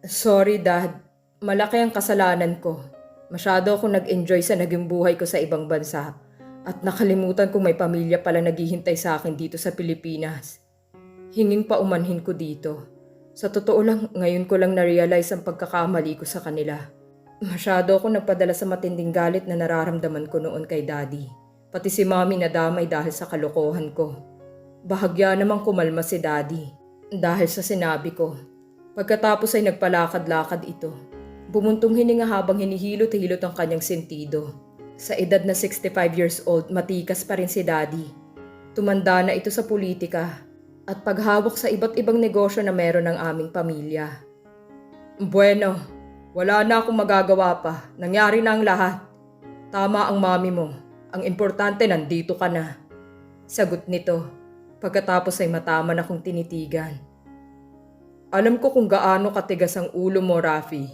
Sorry, Dad. Malaki ang kasalanan ko. Masyado akong nag-enjoy sa naging buhay ko sa ibang bansa. At nakalimutan kong may pamilya pala naghihintay sa akin dito sa Pilipinas. Hinging paumanhin ko dito. Sa totoo lang, ngayon ko lang na-realize ang pagkakamali ko sa kanila. Masyado akong nagpadala sa matinding galit na nararamdaman ko noon kay Daddy. Pati si Mommy nadamay dahil sa kalokohan ko. Bahagya namang kumalma si Daddy dahil sa sinabi ko. Pagkatapos ay nagpalakad-lakad ito. Bumuntong hininga habang hinihilot-hilot ang kanyang sentido. Sa edad na 65 years old, matikas pa rin si Daddy. Tumanda na ito sa politika at paghawak sa iba't ibang negosyo na meron ng aming pamilya. Bueno, wala na akong magagawa pa. Nangyari na ang lahat. Tama ang mami mo. Ang importante nandito ka na. Sagot nito. Pagkatapos ay mataman akong tinitigan. Alam ko kung gaano katigas ang ulo mo, Rafi.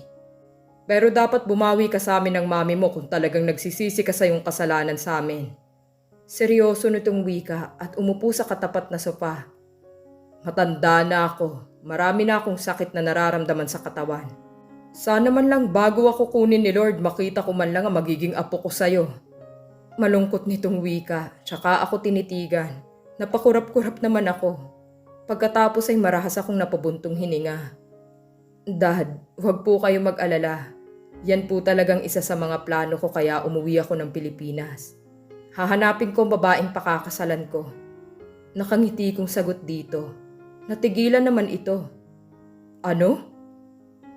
Pero dapat bumawi ka sa amin ng mami mo kung talagang nagsisisi ka sa iyong kasalanan sa amin. Seryoso nitong wika at umupo sa katapat na sofa. Matanda na ako. Marami na akong sakit na nararamdaman sa katawan. Sana man lang bago ako kunin ni Lord makita ko man lang ang magiging apo ko sa'yo. Malungkot nitong wika, tsaka ako tinitigan. Napakurap-kurap naman ako. Pagkatapos ay marahas akong napabuntong hininga. Dad, huwag po kayo mag-alala. Yan po talagang isa sa mga plano ko kaya umuwi ako ng Pilipinas. Hahanapin ko ang babaeng pakakasalan ko. Nakangiti kong sagot dito. Natigilan naman ito. Ano?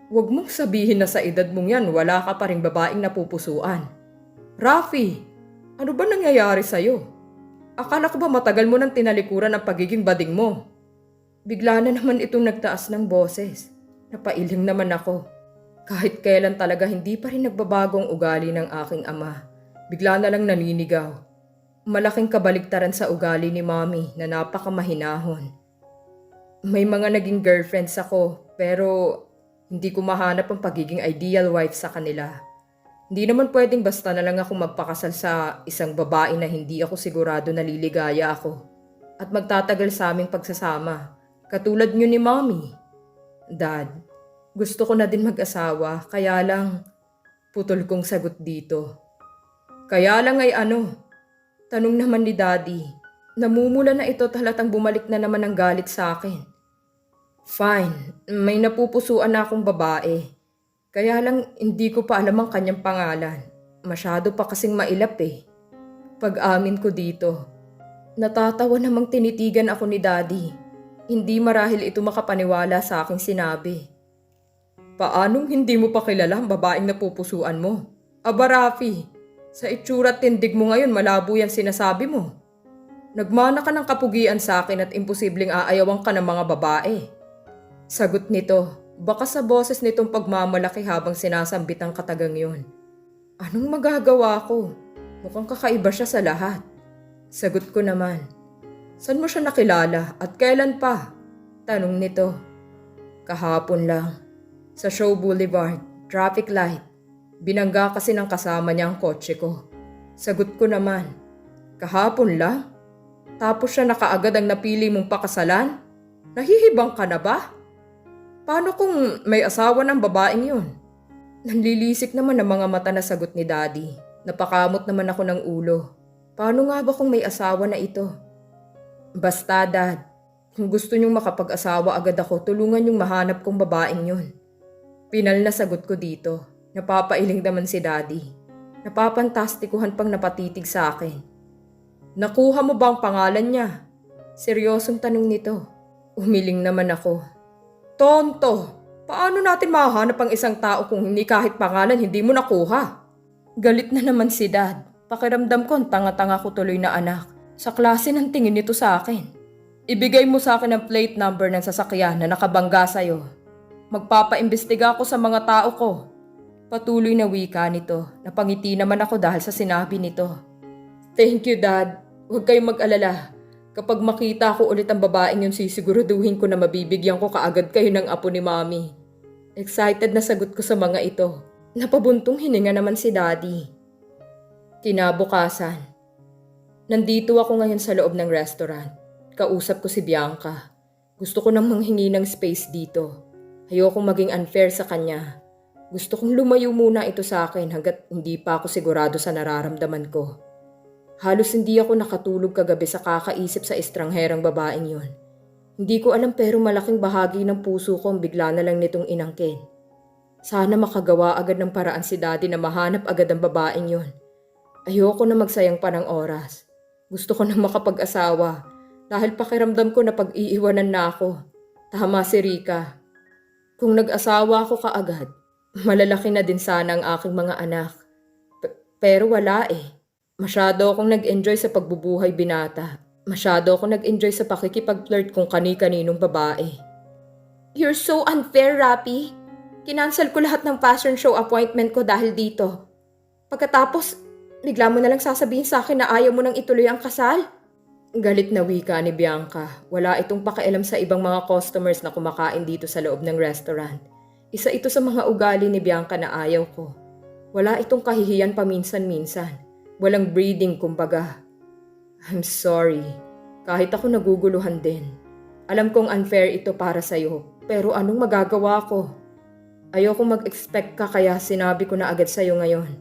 Huwag mong sabihin na sa edad mong yan wala ka pa ring babaeng napupusuan. Rafi, ano ba nangyayari sa'yo? Akala ko ba matagal mo nang tinalikuran ang pagiging bading mo? Bigla na naman itong nagtaas ng boses. Napailing naman ako. Kahit kailan talaga hindi pa rin nagbabagong ugali ng aking ama. Bigla na lang naninigaw. Malaking kabaligtaran sa ugali ni Mommy na napakamahinahon. May mga naging girlfriends ako pero hindi ko mahanap ang pagiging ideal wife sa kanila. Hindi naman pwedeng basta na lang ako magpakasal sa isang babae na hindi ako sigurado na liligaya ako at magtatagal sa aming pagsasama. Katulad niyo ni Mommy. Dad, gusto ko na din mag-asawa, kaya lang putol kong sagot dito. Kaya lang ay ano? Tanong naman ni Daddy. Namumula na ito halatang bumalik na naman ang galit sa akin. Fine, may napupusuan na akong babae. Kaya lang hindi ko pa alam ang kanyang pangalan. Masyado pa kasing mailap eh. Pag-amin ko dito, natatawa namang tinitigan ako ni Daddy. Hindi marahil ito makapaniwala sa aking sinabi. Paanong hindi mo pa kilala ang babaeng napupusuan mo? Aba Rafi, sa itsura at tindig mo ngayon malabo yan sinasabi mo. Nagmana ka ng kapugian sa akin at imposibleng aayawan ka ng mga babae. Sagot nito, baka sa boses nitong pagmamalaki habang sinasambit ang katagang yun. Anong magagawa ko? Mukhang kakaiba siya sa lahat. Sagot ko naman. Saan mo siya nakilala at kailan pa? Tanong nito. Kahapon lang. Sa Show Boulevard, traffic light. Binangga kasi ng kasama niya ang kotse ko. Sagot ko naman. Kahapon lang? Tapos siya nakaagad ang napili mong pakasalan? Nahihibang ka na ba? Paano kung may asawa ng babaeng yun? Nanlilisik naman ang mga mata na sagot ni Daddy. Napakamot naman ako ng ulo. Paano nga ba kung may asawa na ito? Basta Dad, kung gusto niyong makapag-asawa agad ako, tulungan niyong mahanap kong babaeng yun. Pinal na sagot ko dito. Napapailing naman si Daddy. Napapantastikuhan pang napatitig sa akin. Nakuha mo ba ang pangalan niya? Seryosong tanong nito. Umiling naman ako. Tonto! Paano natin mahanap ang isang tao kung hindi kahit pangalan hindi mo nakuha? Galit na naman si Dad. Pakiramdam ko ang tanga-tanga ko tuloy na anak. Sa klase ng tingin nito sa akin. Ibigay mo sa akin ang plate number ng sasakyan na nakabangga sa'yo. Magpapaimbestiga ako sa mga tao ko. Patuloy na wika nito. Napangiti naman ako dahil sa sinabi nito. Thank you, Dad. Huwag kayong mag-alala. Kapag makita ko ulit ang babaeng yun, sisiguraduhin ko na mabibigyan ko kaagad kayo ng apo ni Mommy. Excited na sagot ko sa mga ito. Napabuntong hininga naman si Daddy. Kinabukasan. Nandito ako ngayon sa loob ng restaurant. Kausap ko si Bianca. Gusto ko nang manghingi ng space dito. Ayokong maging unfair sa kanya. Gusto kong lumayo muna ito sa akin hanggat hindi pa ako sigurado sa nararamdaman ko. Halos hindi ako nakatulog kagabi sa kakaisip sa estrangherang babaeng yun. Hindi ko alam pero malaking bahagi ng puso ko ang bigla na lang nitong inangkin. Sana makagawa agad ng paraan si Daddy na mahanap agad ang babaeng yun. Ayoko na magsayang pa ng oras. Gusto ko na makapag-asawa dahil pakiramdam ko na pag-iiwanan na ako. Tama si Rika. Kung nag-asawa ako kaagad, malalaki na din sana ang aking mga anak. Pero wala eh. Masyado akong nag-enjoy sa pagbubuhay binata. Masyado akong nag-enjoy sa pakikipag-flirt kung kani-kaninong babae. You're so unfair, Rapi. Kinansel ko lahat ng fashion show appointment ko dahil dito. Pagkatapos, bigla mo na lang sasabihin sa akin na ayaw mo nang ituloy ang kasal? Galit na wika ni Bianca. Wala itong pakialam sa ibang mga customers na kumakain dito sa loob ng restaurant. Isa ito sa mga ugali ni Bianca na ayaw ko. Wala itong kahihiyan paminsan-minsan. Walang breeding kumbaga. I'm sorry. Kahit ako naguguluhan din. Alam kong unfair ito para sa'yo, pero anong magagawa ko? Ayokong mag-expect ka kaya sinabi ko na agad sa'yo ngayon.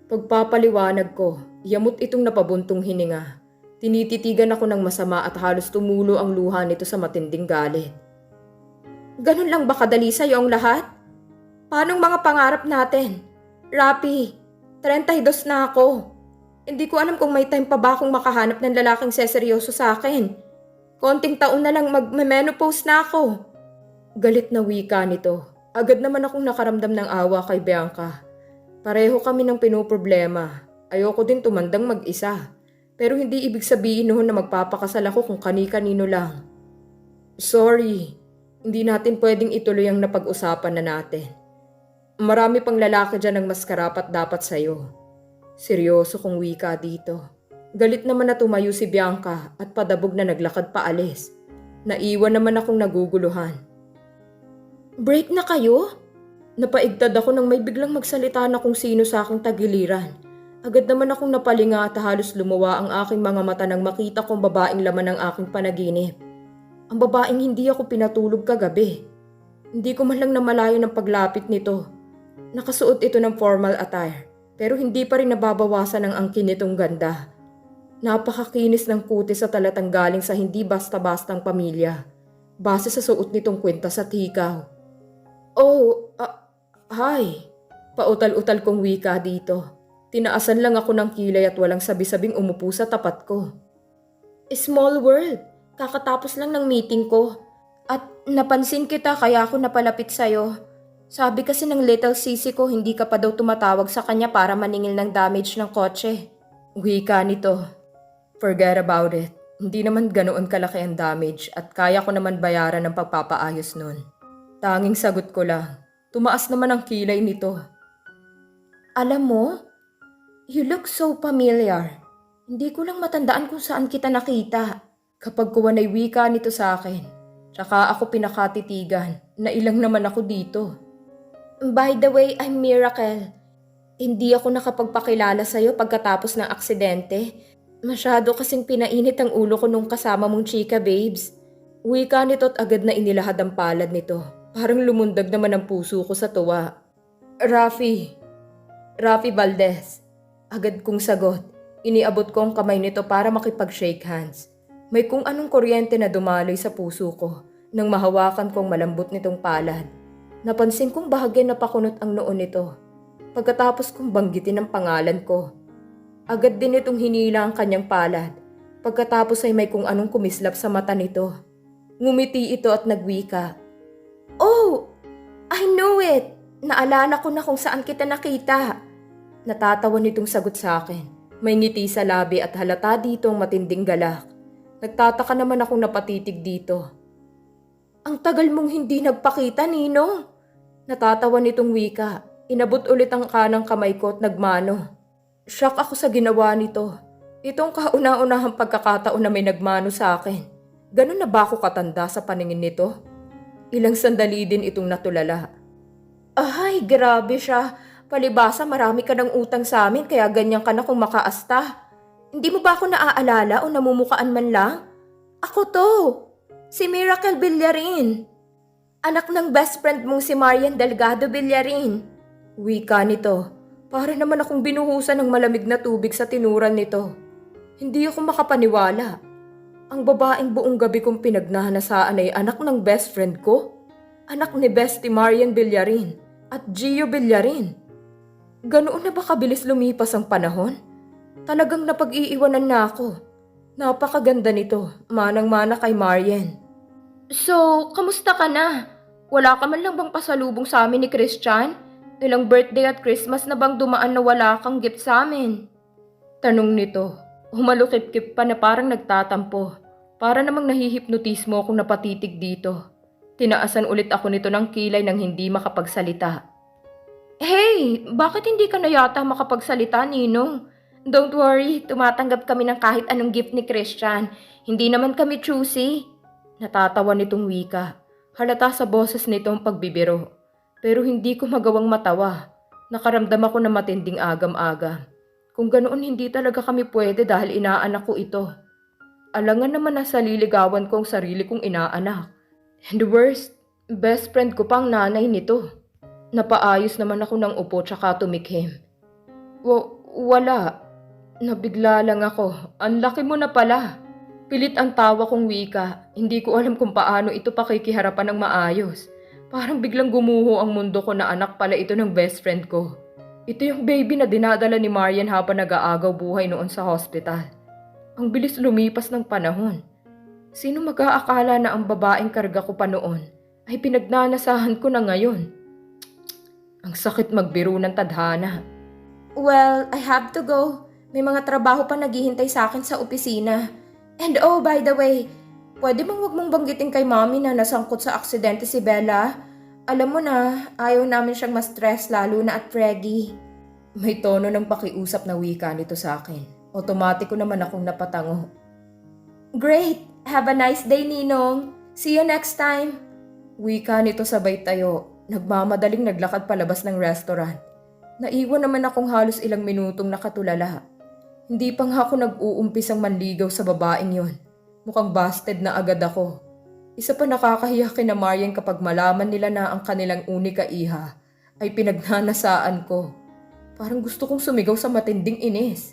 Pagpapaliwanag ko, yamot itong napabuntong hininga. Tinititigan ako ng masama at halos tumulo ang luha nito sa matinding galit. Ganun lang ba kadali sa'yo ang lahat? Paanong mga pangarap natin? Rapi, 32 na ako. Hindi ko alam kung may time pa ba akong makahanap ng lalaking seseryoso sa akin. Konting taon na lang mag-menopause na ako. Galit na wika nito. Agad naman akong nakaramdam ng awa kay Bianca. Pareho kami ng pinoproblema. Ayoko din tumandang mag-isa. Pero hindi ibig sabihin noon na magpapakasal ako kung kani-kanino lang. Sorry, hindi natin pwedeng ituloy ang napag-usapan na natin. Marami pang lalaki dyan ang mas karapat dapat sa'yo. Seryoso kong wika dito. Galit naman na tumayo si Bianca at padabog na naglakad paalis. Naiwan naman akong naguguluhan. Break na kayo? Napaigtad ako nang may biglang magsalita na kung sino sa aking tagiliran. Agad naman akong napalinga at halos lumawa ang aking mga mata nang makita kong babaeng laman ng aking panaginip. Ang babaeng hindi ako pinatulog kagabi. Hindi ko man lang namalayan ang paglapit nito. Nakasuot ito ng formal attire. Pero hindi pa rin nababawasan ang angkin nitong ganda. Napakakinis ng kutis sa talatang galing sa hindi basta-bastang pamilya. Base sa suot nitong kwintas at hikaw. Oh, hi. Pautal-utal kong wika dito. Tinaasan lang ako ng kilay at walang sabi-sabing umupo sa tapat ko. Small world. Kakatapos lang ng meeting ko. At napansin kita kaya ako napalapit sa'yo. Sabi kasi ng little sisi ko hindi ka pa daw tumatawag sa kanya para maningil ng damage ng kotse. Wika nito. Forget about it. Hindi naman ganoon kalaki ang damage at kaya ko naman bayaran ng pagpapaayos nun. Tanging sagot ko lang. Tumaas naman ang kilay nito. Alam mo, you look so familiar. Hindi ko lang matandaan kung saan kita nakita. Kapag kuwanay wika nito sa akin, tsaka ako pinakatitigan na ilang naman ako dito. By the way, I'm Miracle. Hindi ako nakapagpakilala sa'yo pagkatapos ng aksidente. Masyado kasing pinainit ang ulo ko nung kasama mong chika, babes. Wika nito at agad na inilahad ang palad nito. Parang lumundag naman ang puso ko sa tuwa. Rafi Valdez. Agad kong sagot. Iniabot ko ang kamay nito para makipag-shake hands. May kung anong kuryente na dumaloy sa puso ko nang mahawakan kong malambot nitong palad. Napansin kong bahagyan na pakunot ang noo nito. Pagkatapos kong banggitin ang pangalan ko. Agad din itong hinila ang kanyang palad. Pagkatapos ay may kung anong kumislap sa mata nito. Ngumiti ito at nagwika. Oh! I know it! Naalala ko na kung saan kita nakita. Natatawa nitong sagot sa akin. May ngiti sa labi at halata dito ang matinding galak. Nagtataka naman akong napatitig dito. Ang tagal mong hindi nagpakita, Ninong. Natatawa nitong wika. Inabot ulit ang kanang kamay ko at nagmano. Shock ako sa ginawa nito. Itong kauna-unahang pagkakataon na may nagmano sa akin. Ganun na ba ako katanda sa paningin nito? Ilang sandali din itong natulala. Ay, grabe siya. Palibasa marami ka ng utang sa amin kaya ganyan ka na kung makaasta. Hindi mo ba ako naaalala o namumukaan man lang? Ako to! Si Miracle Villarin. Anak ng best friend mong si Marian Delgado Villarin. Wika nito. Para naman akong binuhusan ng malamig na tubig sa tinuran nito. Hindi ako makapaniwala. Ang babaeng buong gabi kong pinagnanasaan ay anak ng best friend ko. Anak ni Bestie Marian Villarin at Gio Villarin. Ganoon na ba kabilis lumipas ang panahon? Talagang napag-iiwanan na ako. Napakaganda nito, manang-mana kay Marian. So, kamusta ka na? Wala ka man lang bang pasalubong sa amin ni Christian? Ilang birthday at Christmas na bang dumaan na wala kang gift sa amin? Tanong nito, humalukip-kip pa na parang nagtatampo. Para namang nahihipnotismo akong napatitig dito. Tinaasan ulit ako nito ng kilay nang hindi makapagsalita. Hey, bakit hindi ka na yata makapagsalita, Ninong? Don't worry, tumatanggap kami ng kahit anong gift ni Christian. Hindi naman kami choosy. Natatawa nitong wika. Halata sa boses nitong pagbibiro. Pero hindi ko magawang matawa. Nakaramdam ako na matinding agam-aga. Kung ganoon hindi talaga kami pwede dahil inaanak ko ito. Alangan naman na sa liligawan ko ang sarili kong inaanak. And the worst, best friend ko pang nanay nito. Napaayos naman ako ng upo tsaka tumikhim. Wala. Nabigla lang ako. Ang laki mo na pala. Pilit ang tawa kong wika. Hindi ko alam kung paano ito pakikiharapan ng maayos. Parang biglang gumuho ang mundo ko na anak pala ito ng best friend ko. Ito yung baby na dinadala ni Marian habang nag-aagaw buhay noon sa hospital. Ang bilis lumipas ng panahon. Sino mag-aakala na ang babaeng karga ko pa noon ay pinagnanasahan ko na ngayon? Ang sakit magbiro ng tadhana. Well, I have to go. May mga trabaho pa naghihintay sa akin sa opisina. And oh, by the way, pwede bang wag mong banggitin kay Mommy na nasangkot sa aksidente si Bella? Alam mo na, ayaw namin siyang ma-stress lalo na at Freggy. May tono ng pakiusap na wika nito sa akin. Otomatiko naman akong napatango. Great! Have a nice day, Ninong. See you next time. Wika nito sabay tayo. Nagmamadaling naglakad palabas ng restaurant. Naiwan naman akong halos ilang minutong nakatulala. Hindi pa nga ako nag-uumpisang manligaw sa babaeng yon. Mukhang busted na agad ako. Isa pa nakakahiya kina Marian kapag malaman nila na ang kanilang unika iha ay pinagnanasaan ko. Parang gusto kong sumigaw sa matinding inis.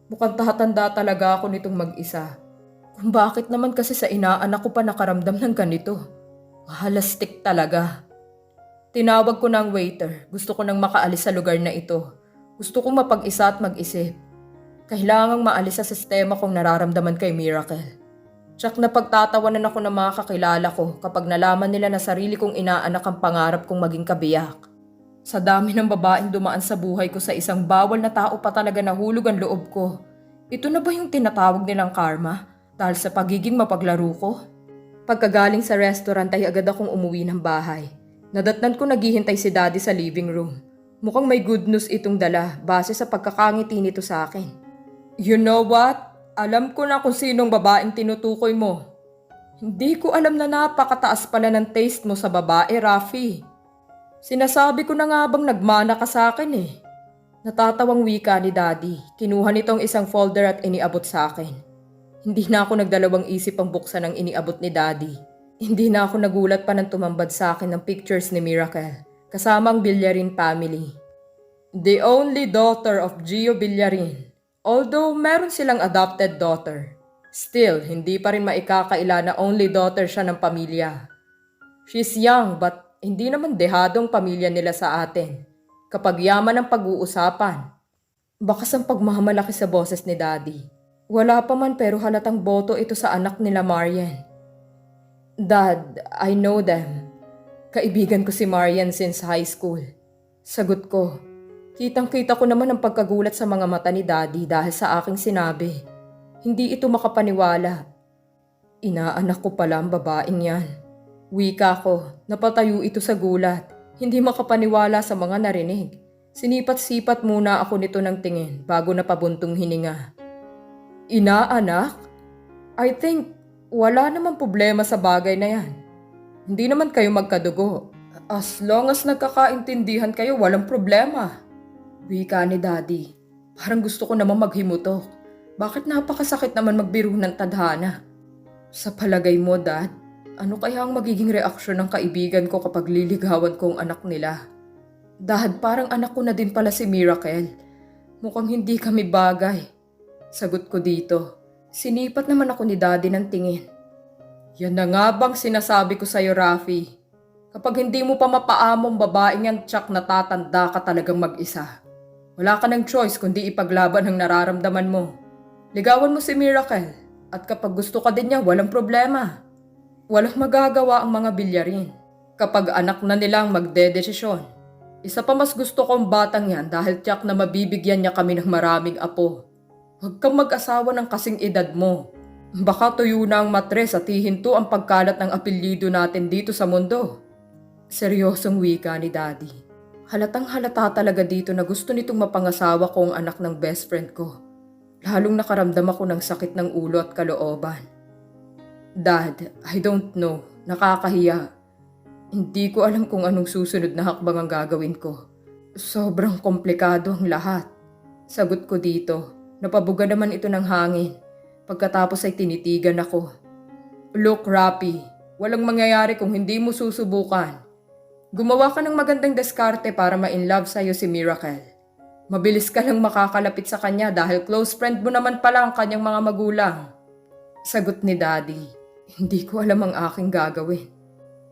Mukhang tatanda talaga ako nitong mag-isa. Kung bakit naman kasi sa inaanak ko pa nakaramdam ng ganito. Halastik talaga. Tinawag ko na ang waiter. Gusto ko nang makaalis sa lugar na ito. Gusto kong mapag-isa at mag-isip. Kailangang maalis sa sistema kong nararamdaman kay Miracle. Tsak na pagtatawanan ako ng mga kakilala ko kapag nalaman nila na sarili kong inaanak ang pangarap kong maging kabiyak. Sa dami ng babaeng dumaan sa buhay ko sa isang bawal na tao pa talaga nahulog ang loob ko. Ito na ba yung tinatawag nilang karma dahil sa pagiging mapaglaro ko? Pagkagaling sa restaurant ay agad akong umuwi ng bahay. Nadatnan ko naghihintay si Daddy sa living room. Mukhang may good news itong dala base sa pagkakangiti nito sa akin. You know what? Alam ko na kung sinong babaeng tinutukoy mo. Hindi ko alam na napakataas pala ng taste mo sa babae, Rafi. Sinasabi ko na nga bang nagmana ka sa akin eh. Natatawang wika ni Daddy. Kinuha nitong isang folder at iniabot sa akin. Hindi na ako nagdalawang isip ang buksan ang iniabot ni Daddy. Hindi na ako nagulat pa nang tumambad sa akin ng pictures ni Miracle, kasama ang Villarin family. The only daughter of Gio Villarin. Although meron silang adopted daughter, still hindi pa rin maikakaila na only daughter siya ng pamilya. She's young but hindi naman dehadong pamilya nila sa atin. Kapag yaman ang pag-uusapan, bakas ang pagmamalaki sa boses ni Daddy. Wala pa man pero halatang boto ito sa anak nila Marian. Dad, I know them. Kaibigan ko si Marian since high school. Sagot ko. Kitang-kita ko naman ang pagkagulat sa mga mata ni Daddy dahil sa aking sinabi. Hindi ito makapaniwala. Inaanak ko pala ang babaeng yan. Wika ko, napatayo ito sa gulat. Hindi makapaniwala sa mga narinig. Sinipat-sipat muna ako nito ng tingin bago napabuntong hininga. Inaanak? I think wala namang problema sa bagay na yan. Hindi naman kayo magkadugo. As long as nagkakaintindihan kayo, walang problema. Wika ni Daddy. Parang gusto ko namang maghimutok. Bakit napakasakit naman magbiro ng tadhana? Sa palagay mo, Dad, Ano kaya ang magiging reaksyon ng kaibigan ko kapag liligawan ko ang anak nila? Dad, parang anak ko na din pala si Miracle. Mukhang hindi kami bagay. Sagot ko dito. Sinipat naman ako ni Daddy ng tingin. Yan na nga bang sinasabi ko sa'yo, Rafi? Kapag hindi mo pa mapaamong babaeng yan, tsak natatanda ka talagang mag-isa. Wala ka ng choice kundi ipaglaban ang nararamdaman mo. Ligawan mo si Miracle at kapag gusto ka din niya, walang problema. Walang magagawa ang mga bilyarin. Kapag anak na nilang magdedesisyon. Isa pa mas gusto kong batang yan dahil tiyak na mabibigyan niya kami ng maraming apo. Huwag kang mag-asawa ng kasing edad mo. Baka tuyo na ang matres at hihinto ang pagkalat ng apelyido natin dito sa mundo. Seryosong wika ni Daddy. Halatang halata talaga dito na gusto nitong mapangasawa ko ang anak ng best friend ko. Lalong nakaramdam ako ng sakit ng ulo at kalooban. Dad, I don't know. Nakakahiya. Hindi ko alam kung anong susunod na hakbang ang gagawin ko. Sobrang komplikado ang lahat. Sagot ko dito. Napabuga naman ito ng hangin. Pagkatapos ay tinitigan ako. Look, Rapi, walang mangyayari kung hindi mo susubukan. Gumawa ka ng magandang diskarte para ma-inlove sa'yo si Miracle. Mabilis ka lang makakalapit sa kanya dahil close friend mo naman pala ang kanyang mga magulang. Sagot ni Daddy. Hindi ko alam ang aking gagawin.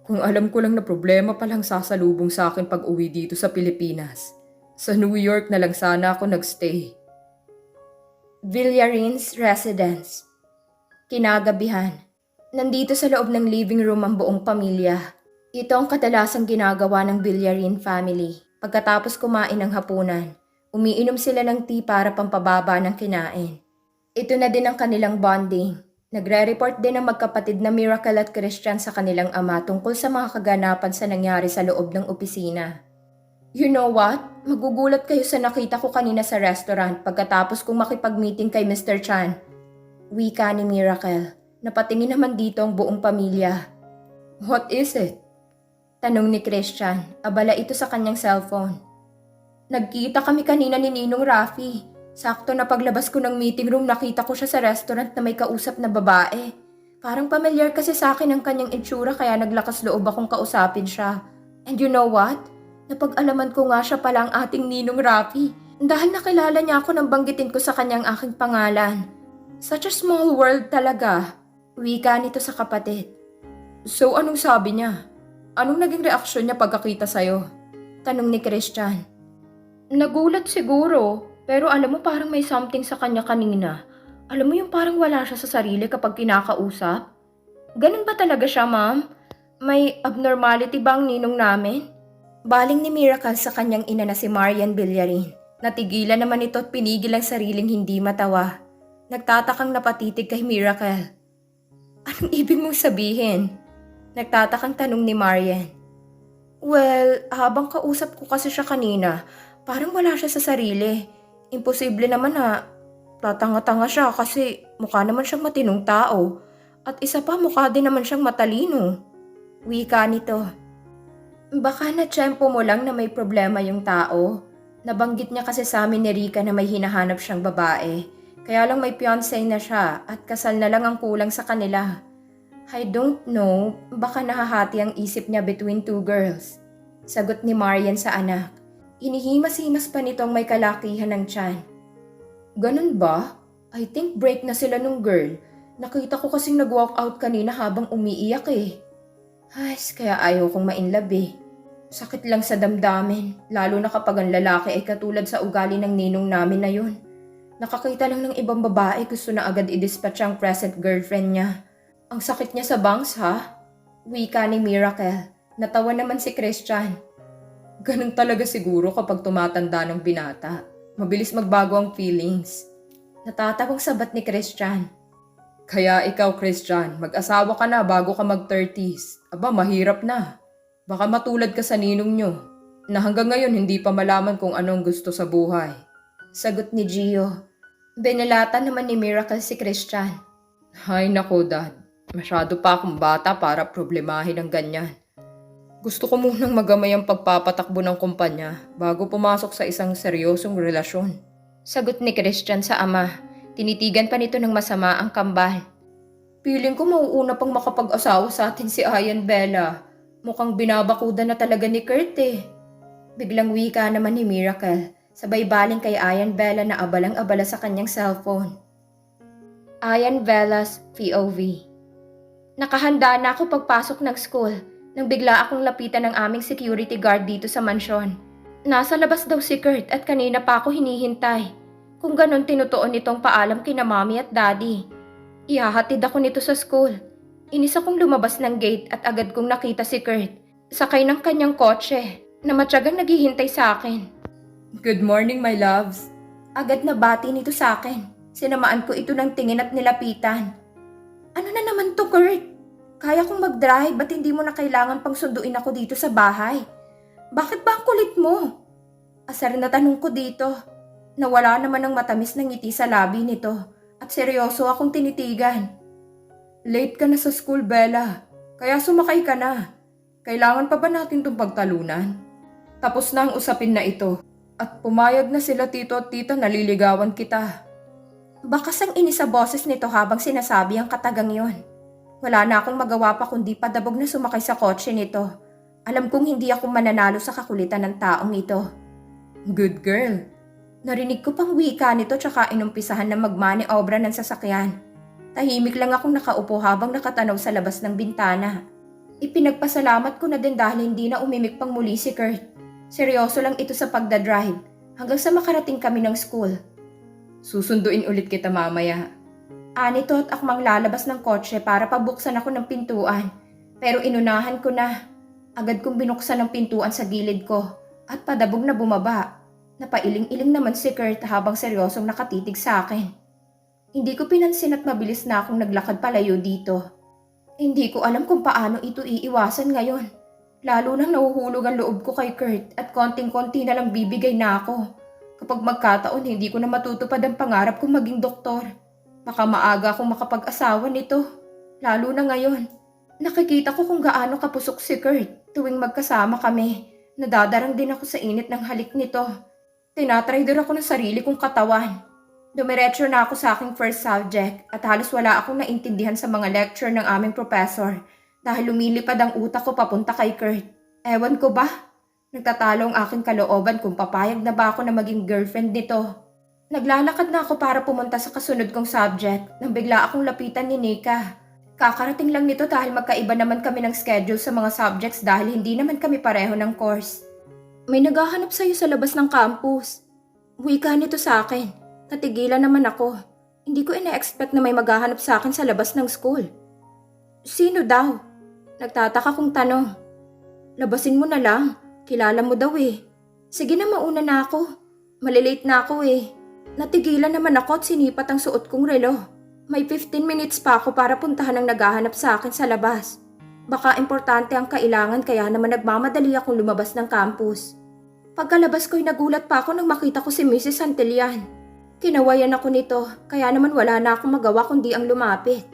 Kung alam ko lang na problema palang sasalubong sa akin pag uwi dito sa Pilipinas. Sa New York na lang sana ako nagstay. Villarin's residence. Kinagabihan. Nandito sa loob ng living room ang buong pamilya. Ito ang kadalasang ginagawa ng Villarin family. Pagkatapos kumain ng hapunan, umiinom sila ng tea para pampababa ng kinain. Ito na din ang kanilang bonding. Nagre-report din ang magkapatid na Miracle at Christian sa kanilang ama tungkol sa mga kaganapan sa nangyari sa loob ng opisina. You know what? Magugulat kayo sa nakita ko kanina sa restaurant pagkatapos kong makipag-meeting kay Mr. Chan. Wika ni Miracle. Napatingin naman dito ang buong pamilya. What is it? Tanong ni Christian. Abala ito sa kanyang cellphone. Nagkita kami kanina ni Ninong Rafi. Sakto na paglabas ko ng meeting room nakita ko siya sa restaurant na may kausap na babae. Parang pamilyar kasi sa akin ang kanyang itsura kaya naglakas loob akong kausapin siya. And you know what? Napag-alaman ko nga siya pala ang ating Ninong Rafi. Dahil nakilala niya ako nang banggitin ko sa kanyang aking pangalan. Such a small world talaga. Wika nito sa kapatid. So anong sabi niya? Anong naging reaksyon niya pagkakita sa'yo? Tanong ni Christian. Nagulat siguro, pero alam mo parang may something sa kanya kanina. Alam mo yung parang wala siya sa sarili kapag kinakausap? Ganun ba talaga siya, ma'am? May abnormality ba ang ninong namin? Baling ni Miracle sa kanyang ina na si Marian Villarin. Natigilan naman ito at pinigil ang sariling hindi matawa. Nagtatakang napatitig kay Miracle. Anong ibig mong sabihin? Nagtatakang tanong ni Marian. Well, habang kausap ko kasi siya kanina, parang wala siya sa sarili. Imposible naman na tatanga-tanga siya kasi mukha naman siyang matinong tao. At isa pa mukha din naman siyang matalino. Wika nito. Baka na-tsempo mo lang na may problema yung tao. Nabanggit niya kasi sa amin ni Rika na may hinahanap siyang babae. Kaya lang may fiancé na siya at kasal na lang ang kulang sa kanila. I don't know, baka nahahati ang isip niya between two girls. Sagot ni Marian sa anak. Inihimas-himas pa nitong may kalakihan ng tiyan. Ganun ba? I think break na sila nung girl. Nakita ko kasing nag-walk out kanina habang umiiyak eh. Ay, kaya ayaw kong ma-inlove eh. Sakit lang sa damdamin, lalo na kapag ang lalaki ay katulad sa ugali ng ninong namin na yun. Nakakita lang ng ibang babae gusto na agad i-dispatch ang present girlfriend niya. Ang sakit niya sa bangs ha? Wika ni Miracle. Natawa naman si Christian. Ganun talaga siguro kapag tumatanda ng binata. Mabilis magbago ang feelings. Natatawang sabat ni Christian. Kaya ikaw, Christian, mag-asawa ka na bago ka mag-30s. Aba, mahirap na. Baka matulad ka sa ninong nyo, na hanggang ngayon hindi pa malaman kung anong gusto sa buhay. Sagot ni Gio. Binalatan naman ni Miracle si Christian. Hay nako, Dad. Masyado pa akong bata para problemahin ang ganyan. Gusto ko munang magamay ang pagpapatakbo ng kumpanya bago pumasok sa isang seryosong relasyon. Sagot ni Christian sa ama. Tinitigan pa nito ng masama ang kambal. Feeling ko mauuna pang makapag-asawa sa atin si Ayan Bella. Mukhang binabakuda na talaga ni Kurt eh. Biglang wika naman ni Miracle, sabay baling kay Ayan Bella na abalang-abala sa kanyang cellphone. Ayan Bella's POV. Nakahanda na ako pagpasok ng school nang bigla akong lapitan ng aming security guard dito sa mansyon. Nasa labas daw si Kurt at kanina pa ako hinihintay. Kung ganon tinutuon nitong paalam kina mommy at daddy. Ihahatid ako nito sa school. Inis akong lumabas ng gate at agad kong nakita si Kurt. Sakay ng kanyang kotse na matyagang naghihintay sa akin. Good morning, my loves. Agad na bati nito sa akin. Sinamaan ko ito ng tingin at nilapitan. Ano na naman to, Kurt? Kaya kong mag-drive, ba't hindi mo na kailangan pang sunduin ako dito sa bahay? Bakit ba ang kulit mo? Asar na tanong ko dito. Nawala naman ng matamis na ngiti sa labi nito at seryoso akong tinitigan. Late ka na sa school, Bella. Kaya sumakay ka na. Kailangan pa ba natin itong pagtalunan? Tapos na ang usapin na ito. At pumayag na sila tito at tita na liligawan kita. Bakas ang inis sa boses nito habang sinasabi ang katagang yon. Wala na akong magawa pa kundi padabog na sumakay sa kotse nito. Alam kong hindi ako mananalo sa kakulitan ng taong ito. Good girl. Narinig ko pang wika nito tsaka inumpisahan na magmaniobra ng sasakyan. Tahimik lang akong nakaupo habang nakatanaw sa labas ng bintana. Ipinagpasalamat ko na din dahil hindi na umimik pang muli si Kurt. Seryoso lang ito sa pagdadrive hanggang sa makarating kami ng school. Susunduin ulit kita mamaya. Anito at akmang lalabas ng kotse para pabuksan ako ng pintuan. Pero inunahan ko na. Agad kong binuksan ang pintuan sa gilid ko at padabog na bumaba. Napailing-iling naman si Kurt habang seryosong nakatitig sa akin. Hindi ko pinansin at mabilis na akong naglakad palayo dito. Hindi ko alam kung paano ito iiwasan ngayon. Lalo nang nahuhulog ang loob ko kay Kurt at konting-konti na lang bibigay na ako. Kapag magkataon, hindi ko na matutupad ang pangarap kong maging doktor. Baka maaga akong makapag-asawa nito. Lalo na ngayon. Nakikita ko kung gaano kapusok si Kurt tuwing magkasama kami. Nadadarang din ako sa init ng halik nito. Tinatrader ako ng sarili kong katawan. Dumiretso na ako sa aking first subject at halos wala akong naintindihan sa mga lecture ng aming professor dahil lumilipad ang utak ko papunta kay Kurt. Ewan ko ba? Nagtatalo ang aking kalooban kung papayag na ba ako na maging girlfriend nito. Naglalakad na ako para pumunta sa kasunod kong subject nang bigla akong lapitan ni Nika. Kakarating lang nito dahil magkaiba naman kami ng schedule sa mga subjects dahil hindi naman kami pareho ng course. May naghahanap sa'yo sa labas ng campus. Wika nito sa akin. Natigilan naman ako. Hindi ko ina-expect na may maghahanap sa akin sa labas ng school. Sino daw? Nagtataka kong tanong. Labasin mo na lang. Kilala mo daw eh. Sige na, mauna na ako. Malilate na ako eh. Natigilan naman ako at sinipat ang suot kong relo. May 15 minutes pa ako para puntahan ang naghahanap sa akin sa labas. Baka importante ang kailangan kaya naman nagmamadali akong lumabas ng campus. Pagkalabas ko'y nagulat pa ako nang makita ko si Mrs. Santelian. Kinawayan ako nito kaya naman wala na akong magawa kundi ang lumapit.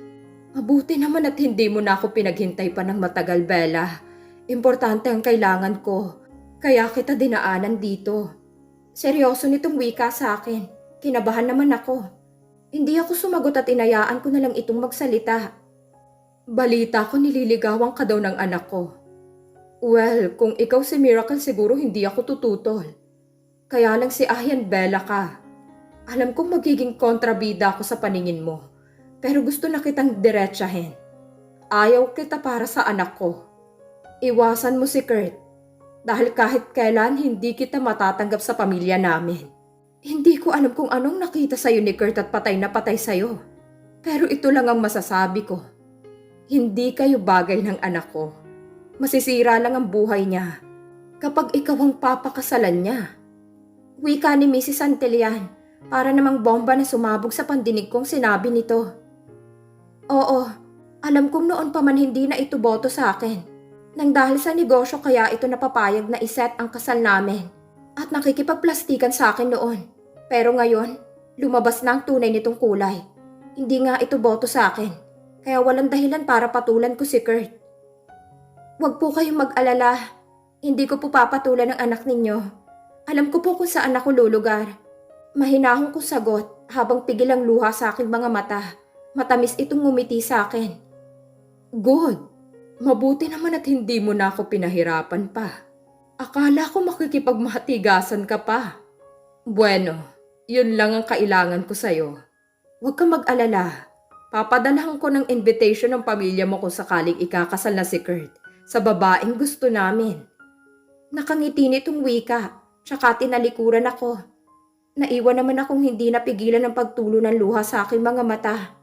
Mabuti naman at hindi mo na ako pinaghintay pa ng matagal, Bella. Importante ang kailangan ko. Kaya kita dinaanan dito. Seryoso nitong wika sa akin. Kinabahan naman ako. Hindi ako sumagot at inayaan ko na lang itong magsalita. Balita ko nililigawan ka daw ng anak ko. Well, kung ikaw si Miracle siguro hindi ako tututol. Kaya lang si Ayan Bella ka. Alam kong magiging kontrabida ako sa paningin mo. Pero gusto na kitang diretsahin. Ayaw kita para sa anak ko. Iwasan mo si Kurt. Dahil kahit kailan hindi kita matatanggap sa pamilya namin. Hindi ko alam kung anong nakita sa'yo ni Kurt at patay na patay sa'yo. Pero ito lang ang masasabi ko. Hindi kayo bagay ng anak ko. Masisira lang ang buhay niya kapag ikaw ang papakasalan niya. Wika ni Mrs. Santelian, para namang bomba na sumabog sa pandinig kong sinabi nito. Oo, alam kong noon pa man hindi na ito boto sa akin. Nang dahil sa negosyo kaya ito napapayag na iset ang kasal namin at nakikipagplastikan sa akin noon. Pero ngayon, lumabas na ang tunay nitong kulay. Hindi nga ito boto sa akin, kaya walang dahilan para patulan ko si Kurt. Huwag po kayong mag-alala, hindi ko po papatulan ang anak ninyo. Alam ko po kung saan ako lulugar. Mahinahong ko sagot habang pigil ang luha sa aking mga mata Matamis itong ngumiti sa akin. Good. Mabuti naman at hindi mo na ako pinahirapan pa. Akala ko makikipagmahatigasan ka pa. Bueno, yun lang ang kailangan ko sa'yo. Huwag kang mag-alala. Papadalahan ko ng invitation ng pamilya mo kung sakaling ikakasal na si Kurt sa babaeng gusto namin. Nakangiti nitong wika, tsaka tinalikuran ako. Naiwan naman akong hindi napigilan ng pagtulo ng luha sa aking mga mata.